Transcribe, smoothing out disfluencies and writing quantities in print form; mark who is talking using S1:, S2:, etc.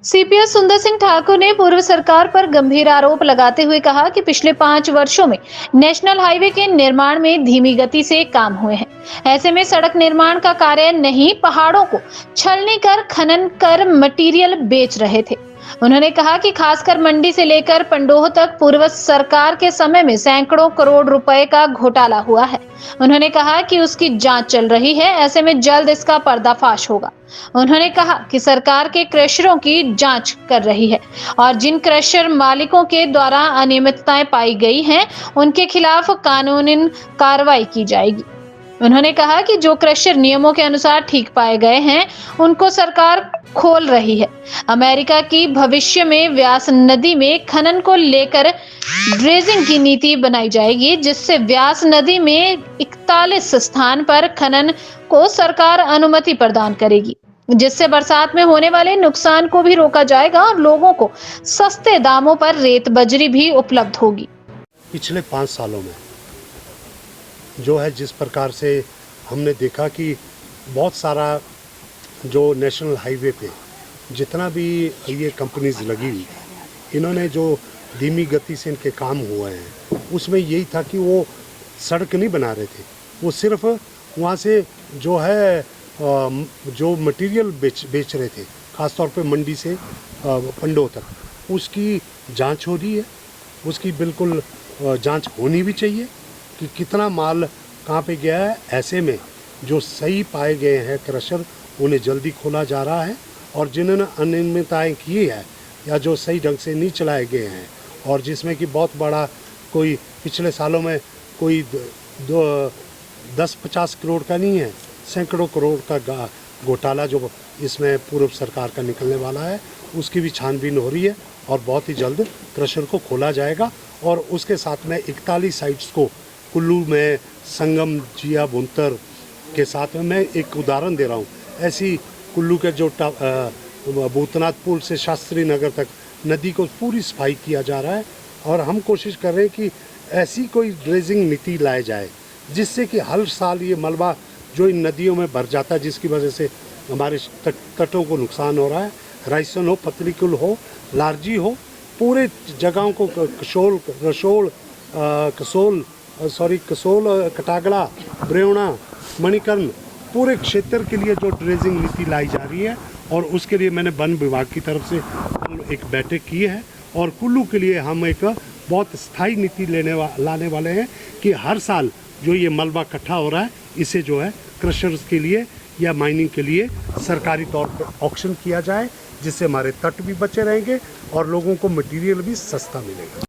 S1: CPS सुंदर सिंह ठाकुर ने पूर्व सरकार पर गंभीर आरोप लगाते हुए कहा कि पिछले 5 वर्षों में नेशनल हाईवे के निर्माण में धीमी गति से काम हुए हैं। ऐसे में सड़क निर्माण का कार्य नहीं, पहाड़ों को छलनी कर खनन कर मटेरियल बेच रहे थे। उन्होंने कहा कि खासकर मंडी से लेकर पंडोह तक पूर्व सरकार के समय में सैकड़ों करोड़ रुपए का घोटाला हुआ है। उन्होंने कहा कि उसकी जांच चल रही है, ऐसे में जल्द इसका पर्दाफाश होगा। उन्होंने कहा कि सरकार के क्रशरों की जांच कर रही है और जिन क्रशर मालिकों के द्वारा अनियमितताएं पाई गई हैं, उनके खिलाफ कानूनी कार्रवाई की जाएगी। उन्होंने कहा कि जो क्रशर नियमों के अनुसार ठीक पाए गए हैं, उनको सरकार खोल रही है। अमेरिका की भविष्य में व्यास नदी में खनन को लेकर ड्रेजिंग की नीति बनाई जाएगी, जिससे व्यास नदी में 41 स्थान पर खनन को सरकार अनुमति प्रदान करेगी, जिससे बरसात में होने वाले नुकसान को भी रोका जाएगा और लोगों को सस्ते दामों पर रेत बजरी भी उपलब्ध होगी।
S2: पिछले 5 सालों में जो है जिस प्रकार से हमने देखा कि बहुत सारा जो नेशनल हाईवे पे जितना भी ये कंपनीज लगी हुई, इन्होंने जो धीमी गति से इनके काम हुए हैं, उसमें यही था कि वो सड़क नहीं बना रहे थे, वो सिर्फ वहाँ से जो है जो मटेरियल बेच रहे थे, ख़ासतौर पे मंडी से पंडोह तक, उसकी जांच हो रही है। उसकी बिल्कुल जांच होनी भी चाहिए कि कितना माल कहाँ पे गया है। ऐसे में जो सही पाए गए हैं क्रशर, उन्हें जल्दी खोला जा रहा है, और जिन्होंने अनियमितताएँ की है या जो सही ढंग से नहीं चलाए गए हैं, और जिसमें कि बहुत बड़ा कोई पिछले सालों में कोई 10-50 करोड़ का नहीं है, सैकड़ों करोड़ का घोटाला जो इसमें पूर्व सरकार का निकलने वाला है, उसकी भी छानबीन हो रही है और बहुत ही जल्द क्रशर को खोला जाएगा। और उसके साथ में 41 साइट्स को कुल्लू में, संगम, जिया, बुनतर के साथ में, मैं एक उदाहरण दे रहा हूँ, ऐसी कुल्लू के जो भूतनाथ पुल से शास्त्री नगर तक नदी को पूरी सफाई किया जा रहा है, और हम कोशिश कर रहे हैं कि ऐसी कोई ड्रेजिंग नीति लाई जाए जिससे कि हर साल ये मलबा जो इन नदियों में भर जाता है, जिसकी वजह से हमारे तटों को नुकसान हो रहा है, रायसन हो, पतलीकुल हो, लारजी हो, पूरे जगहों को कसोल, कटागड़ा, ब्रेवना, मणिकर्ण, पूरे क्षेत्र के लिए जो ड्रेजिंग नीति लाई जा रही है, और उसके लिए मैंने वन विभाग की तरफ से एक बैठक की है, और कुल्लू के लिए हम एक बहुत स्थायी नीति लाने वाले हैं कि हर साल जो ये मलबा इकट्ठा हो रहा है, इसे जो है क्रशर्स के लिए या माइनिंग के लिए सरकारी तौर पर ऑक्शन किया जाए, जिससे हमारे तट भी बचे रहेंगे और लोगों को मटेरियल भी सस्ता मिलेगा।